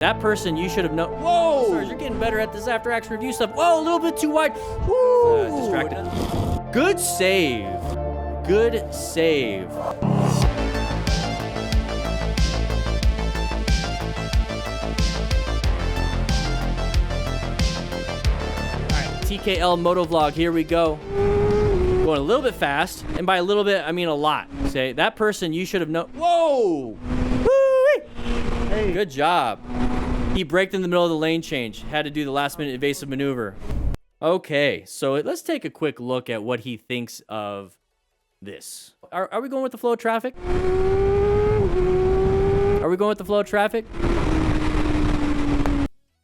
That person you should have known. Whoa! Stars, you're getting better at this after action review stuff. Whoa, a little bit too wide. Woo! Distracted. Good save. Good save. TKL Motovlog, here we go. Going a little bit fast, and by a little bit, I mean a lot. Say, that person you should have known. Whoa! Woo-wee! Hey. Good job. He braked in the middle of the lane change. Had to do the last minute evasive maneuver. Okay, so let's take a quick look at what he thinks of this. Are we going with the flow of traffic? Are we going with the flow of traffic?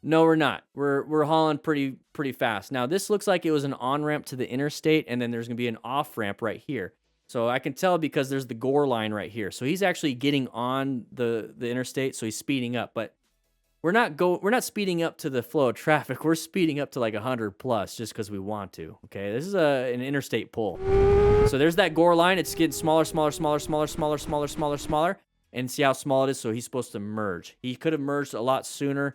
No, we're not. We're hauling pretty fast. Now, this looks like it was an on-ramp to the interstate, and then there's going to be an off-ramp right here. So I can tell because there's the gore line right here. So he's actually getting on the interstate, so he's speeding up. But we're not speeding up to the flow of traffic. We're speeding up to like 100 plus just because we want to. Okay, this is an interstate pull. So there's that gore line. It's getting smaller, and see how small it is. So he's supposed to merge. He could have merged a lot sooner.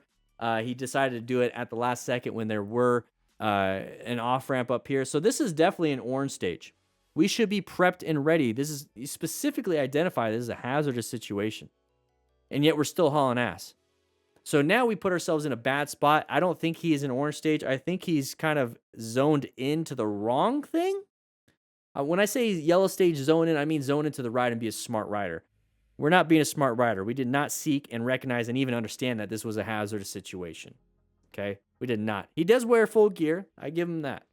He decided to do it at the last second when there were an off-ramp up here. So this is definitely an orange stage. We should be prepped and ready. This is specifically identified as a hazardous situation. And yet we're still hauling ass. So now we put ourselves in a bad spot. I don't think he is an orange stage. I think he's kind of zoned into the wrong thing. When I say yellow stage zone in, I mean zone into the ride and be a smart rider. We're not being a smart rider. We did not seek and recognize and even understand that this was a hazardous situation. Okay? We did not. He does wear full gear. I give him that.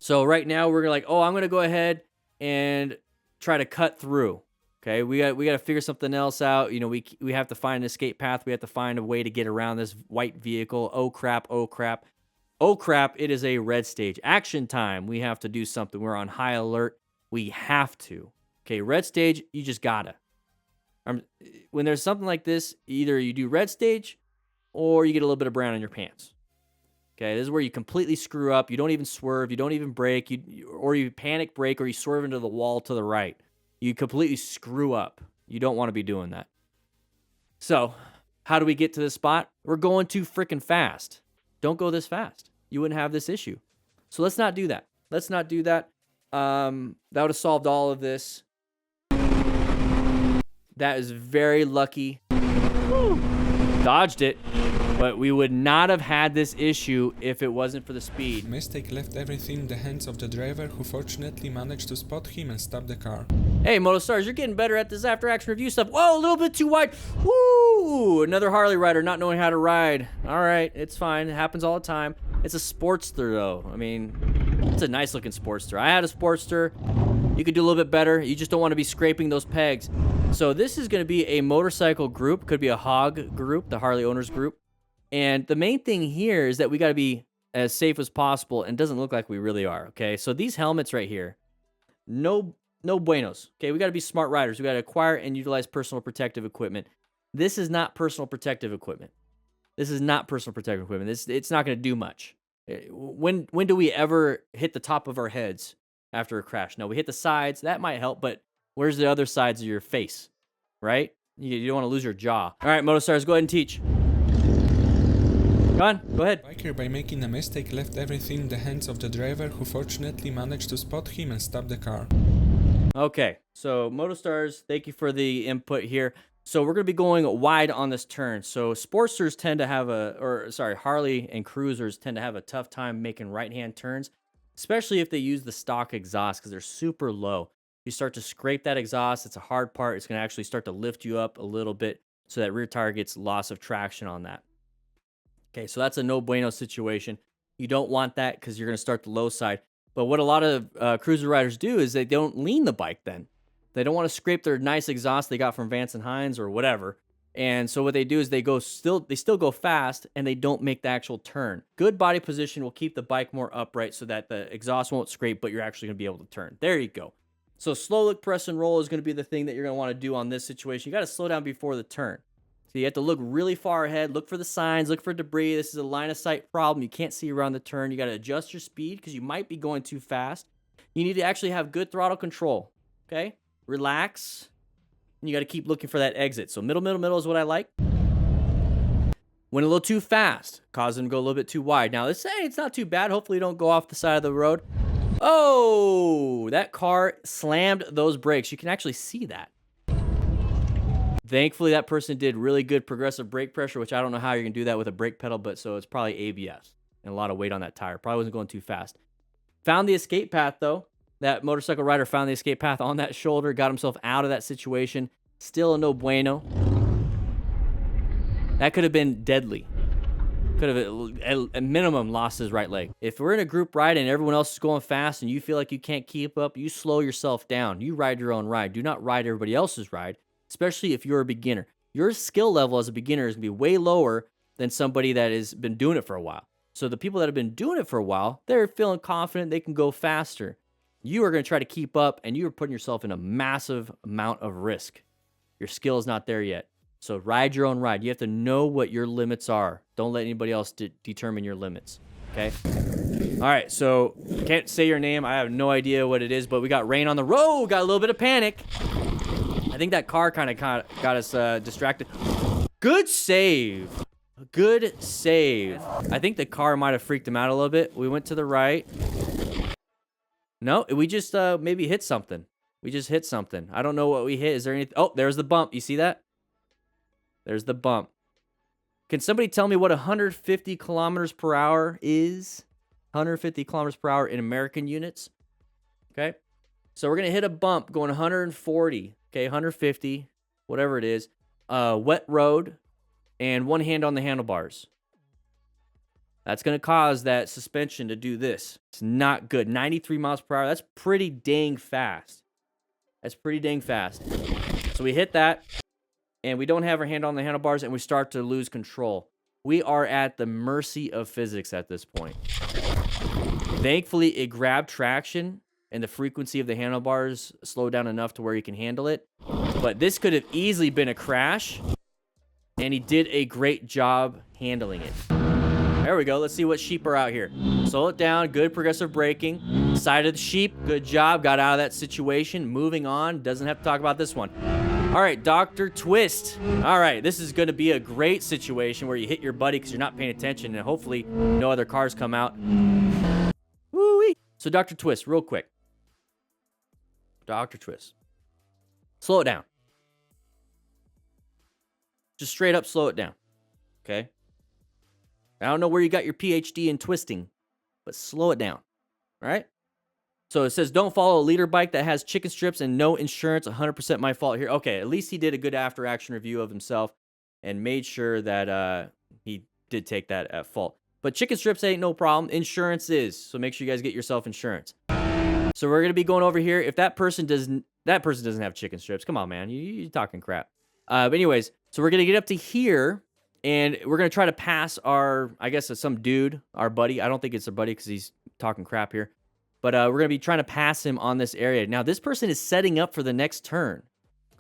So right now we're like, oh, I'm going to go ahead and try to cut through. Okay? We got to figure something else out. You know, we have to find an escape path. We have to find a way to get around this white vehicle. Oh crap, oh crap. Oh crap, it is a red stage. Action time. We have to do something. We're on high alert. We have to. Okay, red stage, you just gotta. When there's something like this, either you do red stage or you get a little bit of brown in your pants. Okay, this is where you completely screw up. You don't even swerve. You don't even brake. Or you panic brake or you swerve into the wall to the right. You completely screw up. You don't want to be doing that. So, how do we get to this spot? We're going too freaking fast. Don't go this fast. You wouldn't have this issue. So let's not do that. Let's not do that. That would have solved all of this. That is very lucky. Woo. Dodged it. But we would not have had this issue if it wasn't for the speed. Mistake left everything in the hands of the driver, who fortunately managed to spot him and stop the car. Hey, MotoStars, you're getting better at this after action review stuff. Whoa, a little bit too wide. Woo! Another Harley rider not knowing how to ride. All right, it's fine. It happens all the time. It's a Sportster, though. I mean, it's a nice looking Sportster. I had a Sportster. You could do a little bit better. You just don't want to be scraping those pegs. So this is going to be a motorcycle group. Could be a hog group, the Harley owners group. And the main thing here is that we got to be as safe as possible, and it doesn't look like we really are, okay? So these helmets right here, no buenos, okay? We got to be smart riders. We got to acquire and utilize personal protective equipment. This is not personal protective equipment. This is not personal protective equipment. It's not going to do much. When do we ever hit the top of our heads after a crash? No, we hit the sides. That might help, but where's the other sides of your face, right? You don't want to lose your jaw. All right, MotoStars, go ahead and teach. Go on, go ahead. Biker, by making a mistake, left everything in the hands of the driver, who fortunately managed to spot him and stop the car. Okay, so MotoStars, thank you for the input here. So we're going to be going wide on this turn. So Sportsters tend to have Harley and Cruisers tend to have a tough time making right-hand turns, especially if they use the stock exhaust because they're super low. You start to scrape that exhaust, it's a hard part. It's going to actually start to lift you up a little bit so that rear tire gets loss of traction on that. Okay, so that's a no bueno situation. You don't want that because you're going to start the low side. But what a lot of cruiser riders do is they don't lean the bike then. They don't want to scrape their nice exhaust they got from Vance and Hines or whatever. And so what they do is they still go fast and they don't make the actual turn. Good body position will keep the bike more upright so that the exhaust won't scrape, but you're actually going to be able to turn. There you go. So slow look, press, and roll is going to be the thing that you're going to want to do on this situation. You got to slow down before the turn. So you have to look really far ahead, look for the signs, look for debris. This is a line of sight problem. You can't see around the turn. You got to adjust your speed because you might be going too fast. You need to actually have good throttle control, okay? Relax. And you got to keep looking for that exit. So middle is what I like. Went a little too fast, caused him to go a little bit too wide. Now, let's say it's not too bad. Hopefully, you don't go off the side of the road. Oh, that car slammed those brakes. You can actually see that. Thankfully, that person did really good progressive brake pressure, which I don't know how you're going to do that with a brake pedal, but so it's probably ABS and a lot of weight on that tire. Probably wasn't going too fast. Found the escape path, though. That motorcycle rider found the escape path on that shoulder, got himself out of that situation. Still a no bueno. That could have been deadly. Could have, at minimum, lost his right leg. If we're in a group ride and everyone else is going fast and you feel like you can't keep up, you slow yourself down. You ride your own ride. Do not ride everybody else's ride, especially if you're a beginner. Your skill level as a beginner is going to be way lower than somebody that has been doing it for a while. So the people that have been doing it for a while, they're feeling confident they can go faster. You are going to try to keep up, and you are putting yourself in a massive amount of risk. Your skill is not there yet. So ride your own ride. You have to know what your limits are. Don't let anybody else determine your limits, okay? All right, so can't say your name. I have no idea what it is, but we got rain on the road. Got a little bit of panic. I think that car kind of got us distracted. Good save. Good save. I think the car might have freaked him out a little bit. We went to the right. No, we just maybe hit something. We just hit something. I don't know what we hit. Is there anything? Oh, there's the bump. You see that? There's the bump. Can somebody tell me what 150 kilometers per hour is? 150 kilometers per hour in American units. Okay. So we're going to hit a bump going 140. Okay, 150, whatever it is. Wet road and one hand on the handlebars. That's going to cause that suspension to do this. It's not good. 93 miles per hour. That's pretty dang fast. That's pretty dang fast. So we hit that, and we don't have our hand on the handlebars, and we start to lose control. We are at the mercy of physics at this point. Thankfully, it grabbed traction, and the frequency of the handlebars slowed down enough to where he can handle it. But this could have easily been a crash, and he did a great job handling it. There we go. Let's see what sheep are out here. Slow it down. Good progressive braking. Side of the sheep. Good job. Got out of that situation. Moving on. Doesn't have to talk about this one. All right, Dr. Twist. All right, this is going to be a great situation where you hit your buddy because you're not paying attention, and hopefully no other cars come out. Woo-wee. So, Dr. Twist, real quick. Dr. Twist. Slow it down. Just straight up slow it down. Okay? I don't know where you got your PhD in twisting, but slow it down. All right? So it says, don't follow a leader bike that has chicken strips and no insurance. 100% my fault here. Okay, at least he did a good after-action review of himself and made sure that he did take that at fault. But chicken strips ain't no problem. Insurance is. So make sure you guys get yourself insurance. So we're going to be going over here. If that person doesn't have chicken strips, come on, man. You're talking crap. But anyways, so we're going to get up to here. And we're going to try to pass our, I guess it's some dude, our buddy. I don't think it's a buddy because he's talking crap here. But we're going to be trying to pass him on this area. Now, this person is setting up for the next turn.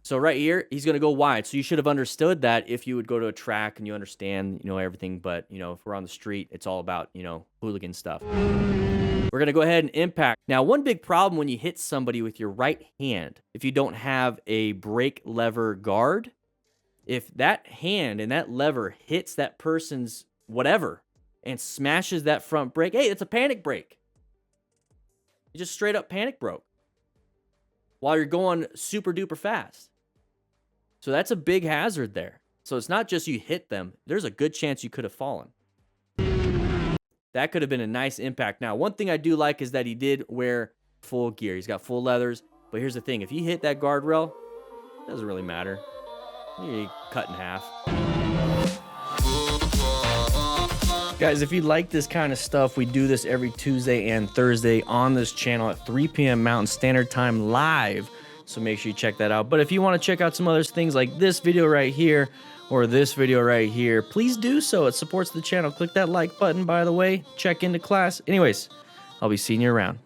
So right here, he's going to go wide. So you should have understood that if you would go to a track and you understand, everything. But, if we're on the street, it's all about, hooligan stuff. We're going to go ahead and impact. Now, one big problem when you hit somebody with your right hand, if you don't have a brake lever guard, if that hand and that lever hits that person's whatever and smashes that front brake, hey, it's a panic brake. You just straight up panic broke while you're going super duper fast. So that's a big hazard there. So it's not just you hit them. There's a good chance you could have fallen. That could have been a nice impact. Now, one thing I do like is that he did wear full gear. He's got full leathers. But here's the thing. If you hit that guardrail, it doesn't really matter. You cut in half. Guys, if you like this kind of stuff, we do this every Tuesday and Thursday on this channel at 3 p.m. Mountain Standard Time live. So make sure you check that out. But if you want to check out some other things like this video right here or this video right here, please do so. It supports the channel. Click that like button, by the way. Check into class. Anyways, I'll be seeing you around.